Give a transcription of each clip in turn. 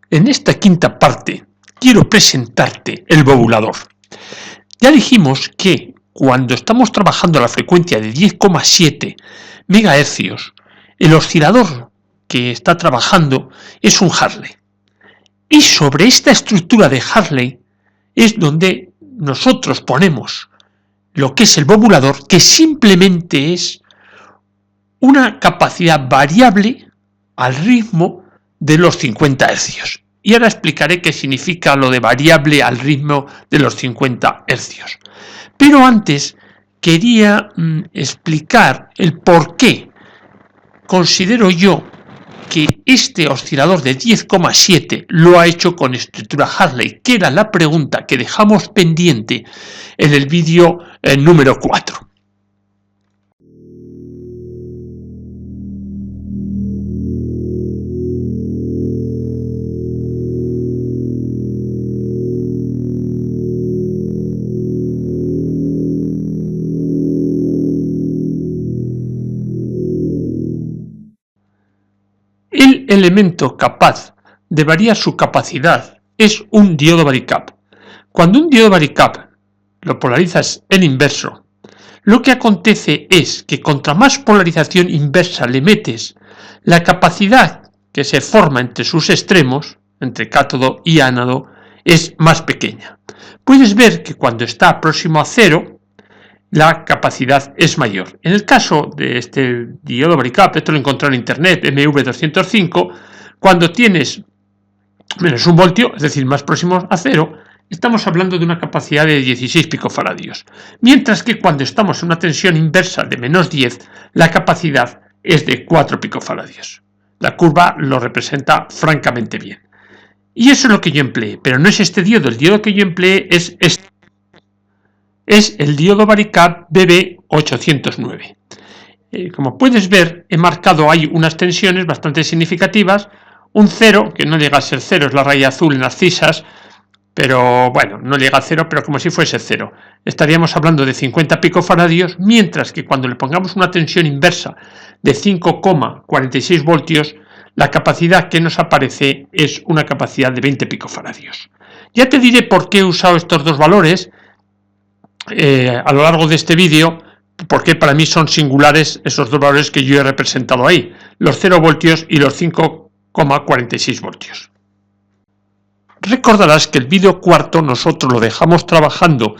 En esta quinta parte quiero presentarte el bobulador. Ya dijimos que cuando estamos trabajando a la frecuencia de 10,7 MHz, el oscilador que está trabajando es un Hartley. Y sobre esta estructura de Hartley es donde nosotros ponemos lo que es el bobulador, que simplemente es una capacidad variable al ritmo de los 50 Hz. Y ahora explicaré qué significa lo de variable al ritmo de los 50 Hz. Pero antes quería explicar el por qué considero yo que este oscilador de 10,7 lo ha hecho con estructura Hartley, que era la pregunta que dejamos pendiente en el vídeo número 4. El elemento capaz de variar su capacidad es un diodo varicap. Cuando un diodo varicap lo polarizas en inverso, lo que acontece es que contra más polarización inversa le metes, la capacidad que se forma entre sus extremos, entre cátodo y ánodo, es más pequeña. Puedes ver que cuando está próximo a cero, la capacidad es mayor. En el caso de este diodo varicap, esto lo encontré en internet, MV205, cuando tienes menos 1 voltio, es decir, más próximo a cero, estamos hablando de una capacidad de 16 picofaradios. Mientras que cuando estamos en una tensión inversa de menos 10, la capacidad es de 4 picofaradios. La curva lo representa francamente bien. Y eso es lo que yo empleé, pero no es este diodo. El diodo que yo empleé es este. Es el diodo varicap BB809. Como puedes ver, he marcado ahí unas tensiones bastante significativas. Un 0, que no llega a ser 0, es la raya azul en las cisas, pero bueno, no llega a 0, pero como si fuese 0. Estaríamos hablando de 50 picofaradios, mientras que cuando le pongamos una tensión inversa de 5,46 voltios, la capacidad que nos aparece es una capacidad de 20 picofaradios. Ya te diré por qué he usado estos dos valores a lo largo de este vídeo, porque para mí son singulares esos dos valores que yo he representado ahí, los 0 voltios y los 5,46 voltios. Recordarás que el vídeo cuarto nosotros lo dejamos trabajando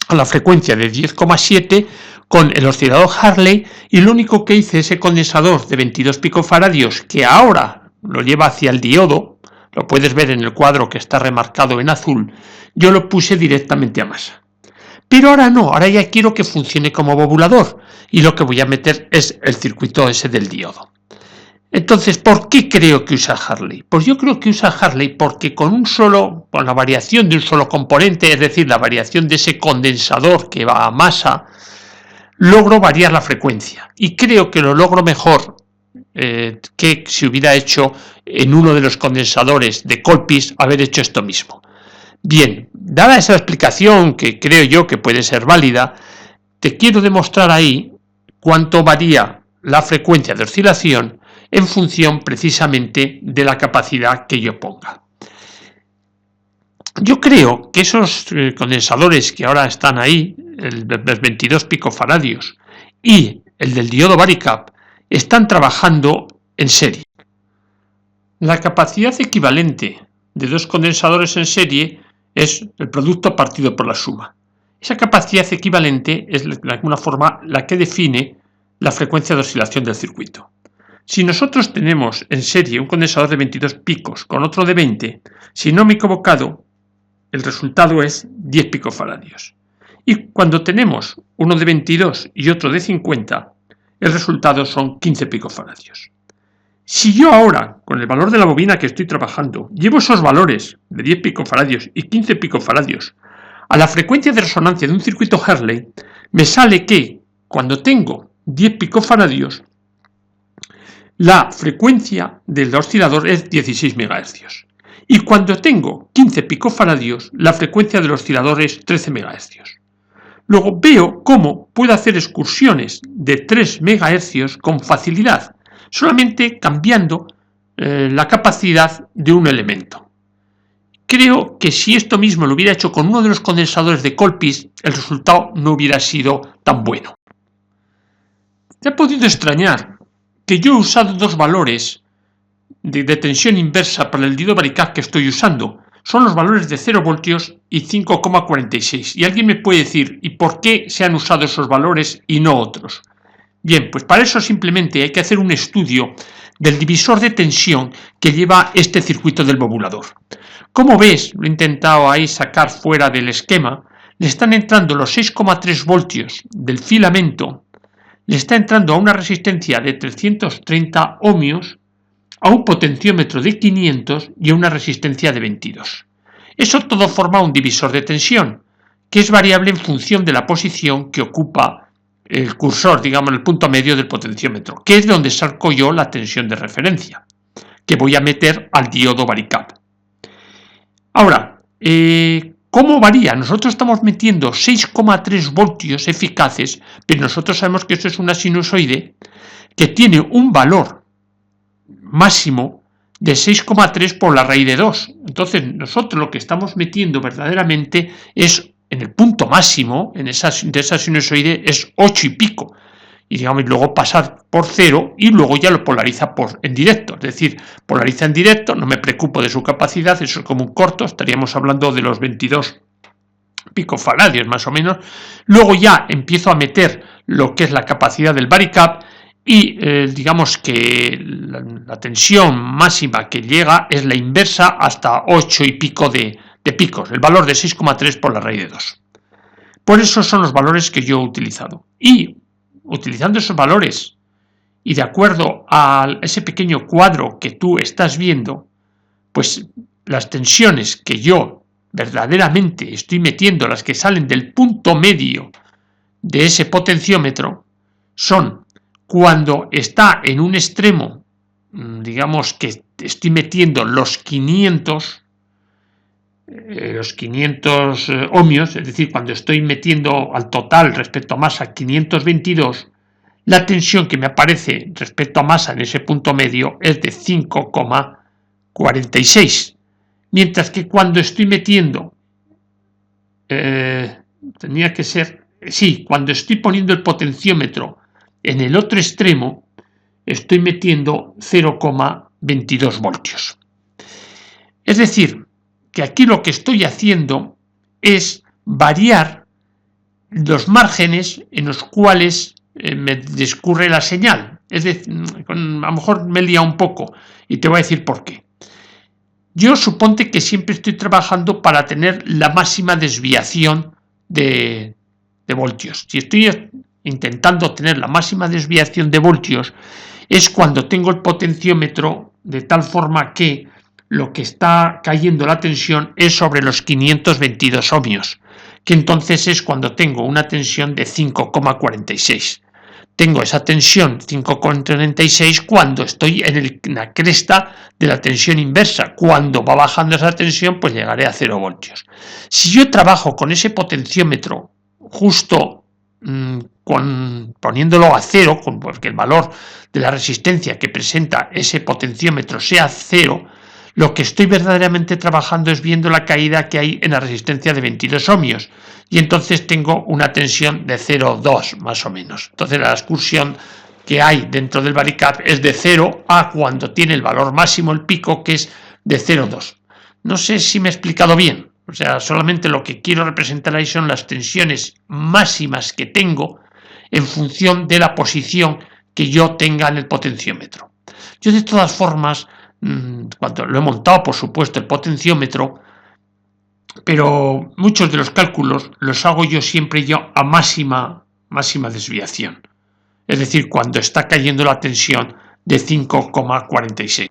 a la frecuencia de 10,7 con el oscilador Hartley, y lo único que hice, ese condensador de 22 picofaradios que ahora lo lleva hacia el diodo, lo puedes ver en el cuadro que está remarcado en azul, yo lo puse directamente a masa. Pero ahora no, ahora ya quiero que funcione como bobulador, y lo que voy a meter es el circuito ese del diodo. Entonces, ¿por qué creo que usa Hartley? Pues yo creo que usa Hartley porque con la variación de un solo componente, es decir, la variación de ese condensador que va a masa, logro variar la frecuencia. Y creo que lo logro mejor que si hubiera hecho en uno de los condensadores de Colpis, haber hecho esto mismo. Bien, dada esa explicación que creo yo que puede ser válida, te quiero demostrar ahí cuánto varía la frecuencia de oscilación en función precisamente de la capacidad que yo ponga. Yo creo que esos condensadores que ahora están ahí, el de 22 picofaradios y el del diodo varicap, están trabajando en serie. La capacidad equivalente de dos condensadores en serie es el producto partido por la suma. Esa capacidad equivalente es de alguna forma la que define la frecuencia de oscilación del circuito. Si nosotros tenemos en serie un condensador de 22 picos con otro de 20, si no me he equivocado, el resultado es 10 picofaradios. Y cuando tenemos uno de 22 y otro de 50, el resultado son 15 picofaradios. Si yo ahora, con el valor de la bobina que estoy trabajando, llevo esos valores de 10 picofaradios y 15 picofaradios a la frecuencia de resonancia de un circuito Hartley, me sale que cuando tengo 10 picofaradios, la frecuencia del oscilador es 16 MHz. Y cuando tengo 15 picofaradios, la frecuencia del oscilador es 13 MHz. Luego veo cómo puedo hacer excursiones de 3 MHz con facilidad, solamente cambiando la capacidad de un elemento. Creo que si esto mismo lo hubiera hecho con uno de los condensadores de Colpitts, el resultado no hubiera sido tan bueno. Te ha podido extrañar que yo he usado dos valores de tensión inversa para el diodo varicap que estoy usando. Son los valores de 0 voltios y 5,46. Y alguien me puede decir, ¿y por qué se han usado esos valores y no otros? Bien, pues para eso simplemente hay que hacer un estudio del divisor de tensión que lleva este circuito del modulador. Como ves, lo he intentado ahí sacar fuera del esquema, le están entrando los 6,3 voltios del filamento, le está entrando a una resistencia de 330 ohmios, a un potenciómetro de 500 y a una resistencia de 22. Eso todo forma un divisor de tensión, que es variable en función de la posición que ocupa el cursor, digamos el punto medio del potenciómetro, que es donde saco yo la tensión de referencia, que voy a meter al diodo varicap. Ahora, ¿cómo varía? Nosotros estamos metiendo 6,3 voltios eficaces, pero nosotros sabemos que esto es una sinusoide que tiene un valor máximo de 6,3 por la raíz de 2. Entonces, nosotros lo que estamos metiendo verdaderamente es en el punto máximo de esa sinusoide es 8 y pico. Y digamos, luego pasar por 0 y luego ya lo polariza en directo. Es decir, polariza en directo, no me preocupo de su capacidad, eso es como un corto, estaríamos hablando de los 22 picofaradios más o menos. Luego ya empiezo a meter lo que es la capacidad del varicap y digamos que la tensión máxima que llega es la inversa hasta 8 y pico de picos, el valor de 6,3 por la raíz de 2. Por eso son los valores que yo he utilizado. Y utilizando esos valores y de acuerdo a ese pequeño cuadro que tú estás viendo, pues las tensiones que yo verdaderamente estoy metiendo, las que salen del punto medio de ese potenciómetro, son cuando está en un extremo, digamos que estoy metiendo los 500 ohmios, es decir, cuando estoy metiendo al total respecto a masa 522, la tensión que me aparece respecto a masa en ese punto medio es de 5,46, mientras que cuando estoy metiendo, cuando estoy poniendo el potenciómetro en el otro extremo, estoy metiendo 0,22 voltios. Es decir, que aquí lo que estoy haciendo es variar los márgenes en los cuales me discurre la señal. Es decir, a lo mejor me he liado un poco y te voy a decir por qué. Yo suponte que siempre estoy trabajando para tener la máxima desviación de voltios. Si estoy intentando tener la máxima desviación de voltios, es cuando tengo el potenciómetro de tal forma que lo que está cayendo la tensión es sobre los 522 ohmios, que entonces es cuando tengo una tensión de 5,46. Tengo esa tensión 5,46 cuando estoy en la cresta de la tensión inversa. Cuando va bajando esa tensión, pues llegaré a 0 voltios. Si yo trabajo con ese potenciómetro justo poniéndolo a 0, porque el valor de la resistencia que presenta ese potenciómetro sea 0, lo que estoy verdaderamente trabajando es viendo la caída que hay en la resistencia de 22 ohmios y entonces tengo una tensión de 0,2 más o menos. Entonces la excursión que hay dentro del varicap es de 0 a cuando tiene el valor máximo, el pico, que es de 0,2. No sé si me he explicado bien. O sea, solamente lo que quiero representar ahí son las tensiones máximas que tengo en función de la posición que yo tenga en el potenciómetro. Yo de todas formas, cuando lo he montado, por supuesto, el potenciómetro, pero muchos de los cálculos los hago yo siempre a máxima desviación. Es decir, cuando está cayendo la tensión de 5,46.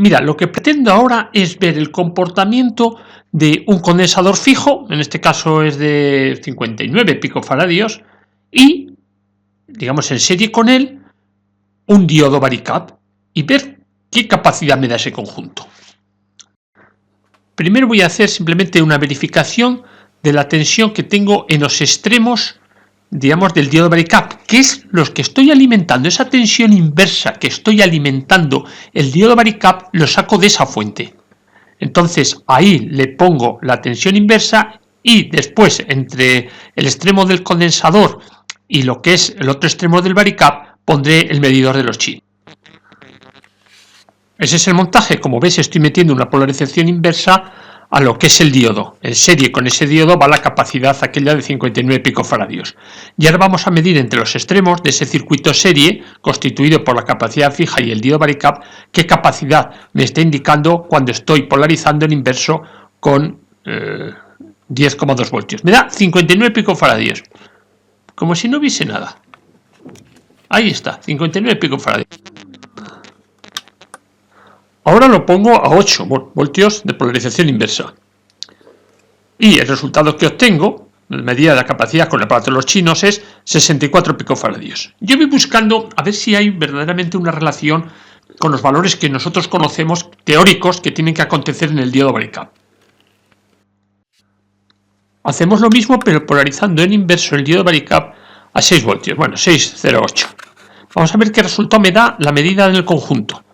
Mira, lo que pretendo ahora es ver el comportamiento de un condensador fijo, en este caso es de 59 picofaradios, y, digamos, en serie con él, un diodo varicap, y ver qué capacidad me da ese conjunto. Primero voy a hacer simplemente una verificación de la tensión que tengo en los extremos digamos, del diodo varicap, que es los que estoy alimentando, esa tensión inversa que estoy alimentando el diodo varicap, lo saco de esa fuente. Entonces ahí le pongo la tensión inversa y después entre el extremo del condensador y lo que es el otro extremo del varicap pondré el medidor de los chinos. Ese es el montaje. Como ves, estoy metiendo una polarización inversa a lo que es el diodo. En serie con ese diodo va la capacidad aquella de 59 picofaradios. Y ahora vamos a medir entre los extremos de ese circuito serie constituido por la capacidad fija y el diodo varicap qué capacidad me está indicando cuando estoy polarizando en inverso con 10,2 voltios. Me da 59 picofaradios. Como si no hubiese nada. Ahí está, 59 picofaradios. Ahora lo pongo a 8 voltios de polarización inversa. Y el resultado que obtengo, la medida de la capacidad con el aparato de los chinos, es 64 picofaradios. Yo voy buscando a ver si hay verdaderamente una relación con los valores que nosotros conocemos teóricos que tienen que acontecer en el diodo varicap. Hacemos lo mismo pero polarizando en inverso el diodo varicap a 6 voltios, bueno, 6,08. Vamos a ver qué resultado me da la medida en el conjunto.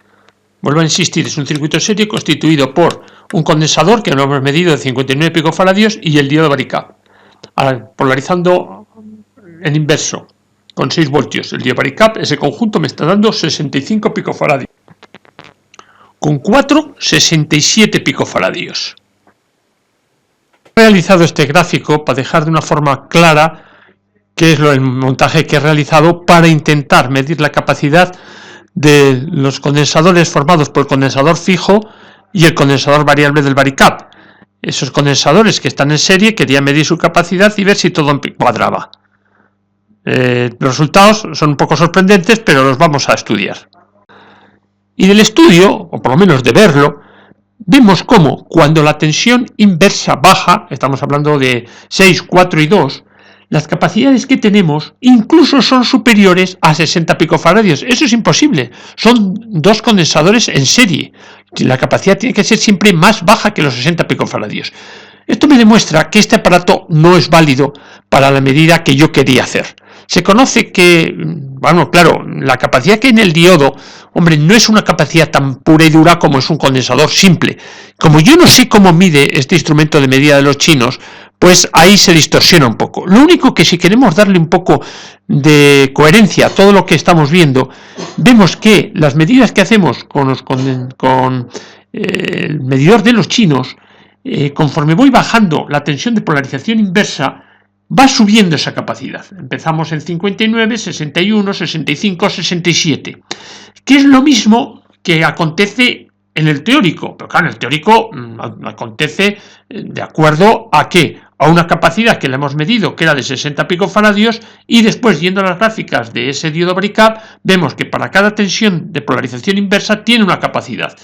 Vuelvo a insistir, es un circuito serie constituido por un condensador que lo hemos medido de 59 picofaradios y el diodo varicap. Polarizando en inverso con 6 voltios el diodo varicap, ese conjunto me está dando 65 picofaradios. Con 4, 67 picofaradios. He realizado este gráfico para dejar de una forma clara qué es el montaje que he realizado para intentar medir la capacidad de los condensadores formados por el condensador fijo y el condensador variable del varicap. Esos condensadores que están en serie quería medir su capacidad y ver si todo cuadraba. Los resultados son un poco sorprendentes, pero los vamos a estudiar. Y del estudio, o por lo menos de verlo, vemos cómo cuando la tensión inversa baja, estamos hablando de 6, 4 y 2, las capacidades que tenemos incluso son superiores a 60 picofaradios. Eso es imposible. Son dos condensadores en serie. La capacidad tiene que ser siempre más baja que los 60 picofaradios. Esto me demuestra que este aparato no es válido para la medida que yo quería hacer. Se conoce que, bueno, claro, la capacidad que hay en el diodo, hombre, no es una capacidad tan pura y dura como es un condensador simple. Como yo no sé cómo mide este instrumento de medida de los chinos, pues ahí se distorsiona un poco. Lo único que si queremos darle un poco de coherencia a todo lo que estamos viendo, vemos que las medidas que hacemos con el medidor de los chinos, conforme voy bajando la tensión de polarización inversa, va subiendo esa capacidad. Empezamos en 59, 61, 65, 67, que es lo mismo que acontece en el teórico, pero claro, en el teórico acontece de acuerdo a qué, a una capacidad que le hemos medido que era de 60 picofaradios y después yendo a las gráficas de ese diodo varicap vemos que para cada tensión de polarización inversa tiene una capacidad.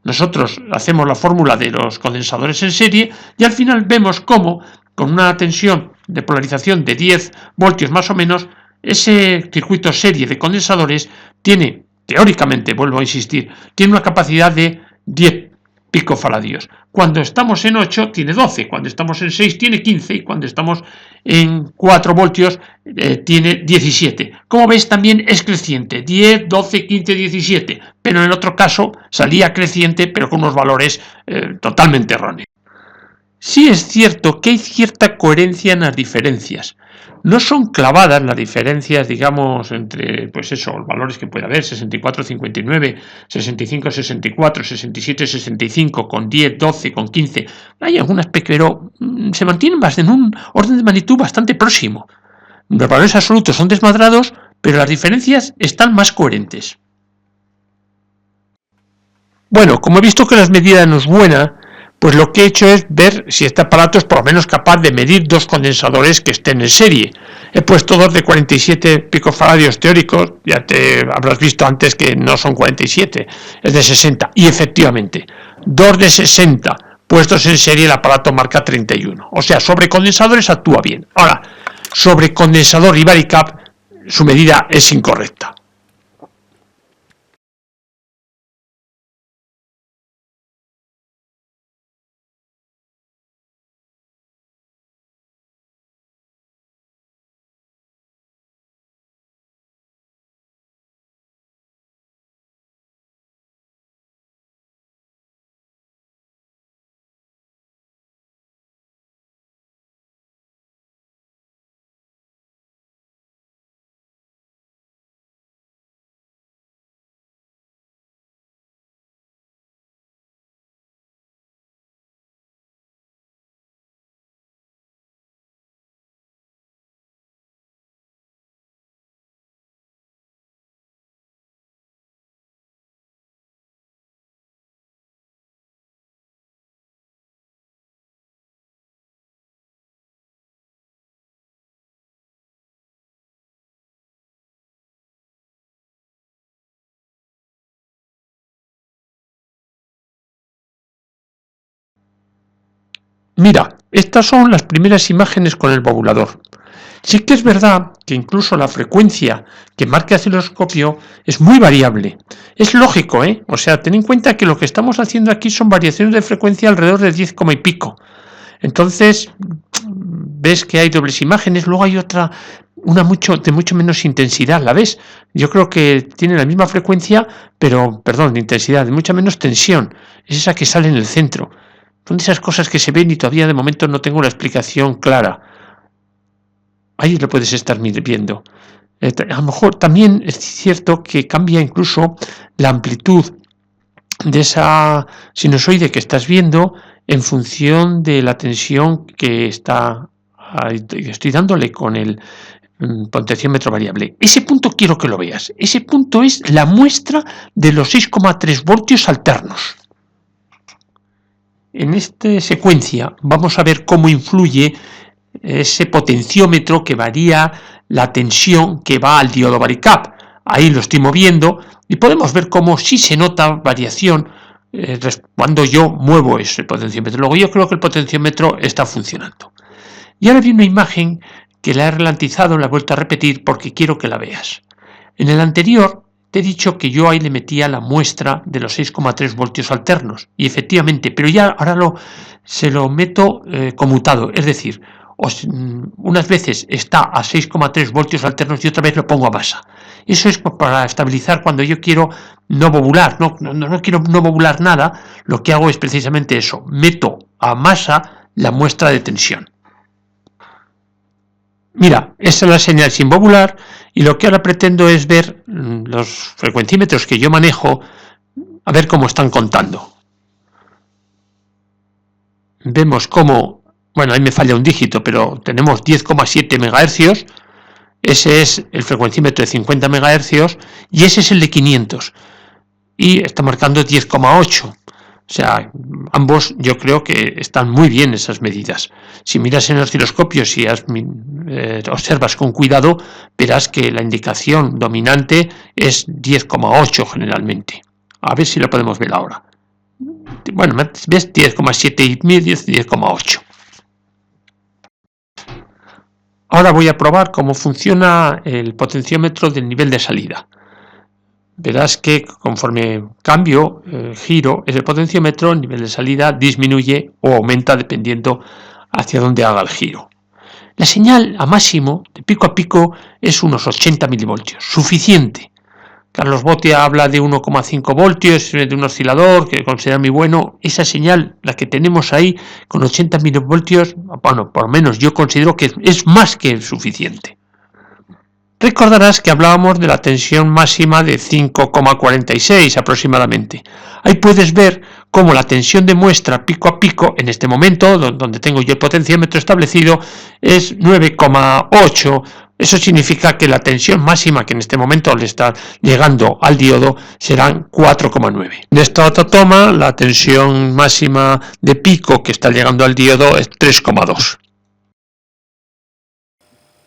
Nosotros hacemos la fórmula de los condensadores en serie y al final vemos cómo con una tensión de polarización de 10 voltios más o menos ese circuito serie de condensadores tiene, teóricamente, vuelvo a insistir, tiene una capacidad de 10 picofaradios. Cuando estamos en 8 tiene 12, cuando estamos en 6 tiene 15 y cuando estamos en 4 voltios tiene 17. Como ves también es creciente, 10, 12, 15, 17, pero en el otro caso salía creciente pero con unos valores totalmente erróneos. Sí es cierto que hay cierta coherencia en las diferencias. No son clavadas las diferencias, digamos, entre, pues eso, los valores que puede haber, 64, 59, 65, 64, 67, 65, con 10, 12, con 15. Hay algunas, pero se mantienen más en un orden de magnitud bastante próximo. Los valores absolutos son desmadrados, pero las diferencias están más coherentes. Bueno, como he visto que las medidas no es buena, pues lo que he hecho es ver si este aparato es por lo menos capaz de medir dos condensadores que estén en serie. He puesto dos de 47 picofaradios teóricos, ya te habrás visto antes que no son 47, es de 60. Y efectivamente, dos de 60 puestos en serie el aparato marca 31. O sea, sobre condensadores actúa bien. Ahora, sobre condensador y varicap, su medida es incorrecta. Mira, estas son las primeras imágenes con el bobulador. Sí que es verdad que incluso la frecuencia que marca el osciloscopio es muy variable. Es lógico, ¿eh? O sea, ten en cuenta que lo que estamos haciendo aquí son variaciones de frecuencia alrededor de 10, y pico. Entonces, ves que hay dobles imágenes, luego hay otra, una de mucho menos intensidad, ¿la ves? Yo creo que tiene la misma frecuencia, pero, perdón, de intensidad, de mucha menos tensión. Es esa que sale en el centro. Son de esas cosas que se ven y todavía de momento no tengo la explicación clara. Ahí lo puedes estar viendo. A lo mejor también es cierto que cambia incluso la amplitud de esa sinusoide que estás viendo en función de la tensión que estoy dándole con el potenciómetro variable. Ese punto quiero que lo veas. Ese punto es la muestra de los 6,3 voltios alternos. En esta secuencia vamos a ver cómo influye ese potenciómetro que varía la tensión que va al diodo varicap. Ahí lo estoy moviendo y podemos ver cómo sí se nota variación cuando yo muevo ese potenciómetro. Luego yo creo que el potenciómetro está funcionando. Y ahora viene una imagen que la he ralentizado, la he vuelto a repetir porque quiero que la veas. En el anterior te he dicho que yo ahí le metía la muestra de los 6,3 voltios alternos y efectivamente, pero ya ahora se lo meto conmutado, es decir, unas veces está a 6,3 voltios alternos y otra vez lo pongo a masa. Eso es para estabilizar cuando yo quiero no bobular, no quiero no bobular nada, lo que hago es precisamente eso, meto a masa la muestra de tensión. Mira, esa es la señal sin bobular y lo que ahora pretendo es ver los frecuencímetros que yo manejo, a ver cómo están contando. Vemos cómo, bueno, ahí me falla un dígito, pero tenemos 10,7 MHz, ese es el frecuencímetro de 50 MHz y ese es el de 500 y está marcando 10,8. O sea, ambos yo creo que están muy bien esas medidas. Si miras en el osciloscopio, si observas con cuidado, verás que la indicación dominante es 10,8 generalmente. A ver si lo podemos ver ahora. Bueno, ves 10,7 y 10,8. Ahora voy a probar cómo funciona el potenciómetro del nivel de salida. Verás que conforme cambio, giro ese potenciómetro, el nivel de salida disminuye o aumenta dependiendo hacia dónde haga el giro. La señal a máximo, de pico a pico, es unos 80 milivoltios, suficiente. Carlos Botia habla de 1,5 voltios, de un oscilador que considera muy bueno. Esa señal, la que tenemos ahí, con 80 milivoltios, bueno, por lo menos yo considero que es más que suficiente. Recordarás que hablábamos de la tensión máxima de 5,46 aproximadamente. Ahí puedes ver cómo la tensión de muestra pico a pico, en este momento, donde tengo yo el potenciómetro establecido, es 9,8. Eso significa que la tensión máxima que en este momento le está llegando al diodo serán 4,9. En esta otra toma, la tensión máxima de pico que está llegando al diodo es 3,2.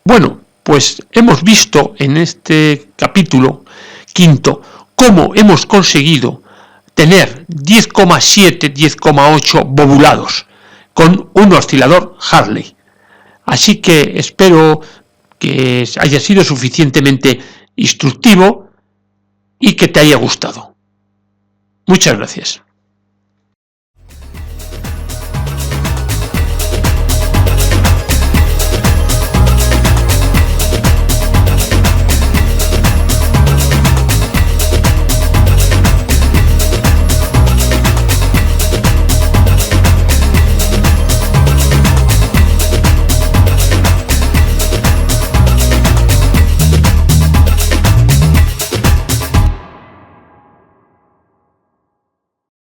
Bueno, pues hemos visto en este capítulo quinto cómo hemos conseguido tener 10,7, 10,8 bobulados con un oscilador Hartley. Así que espero que haya sido suficientemente instructivo y que te haya gustado. Muchas gracias.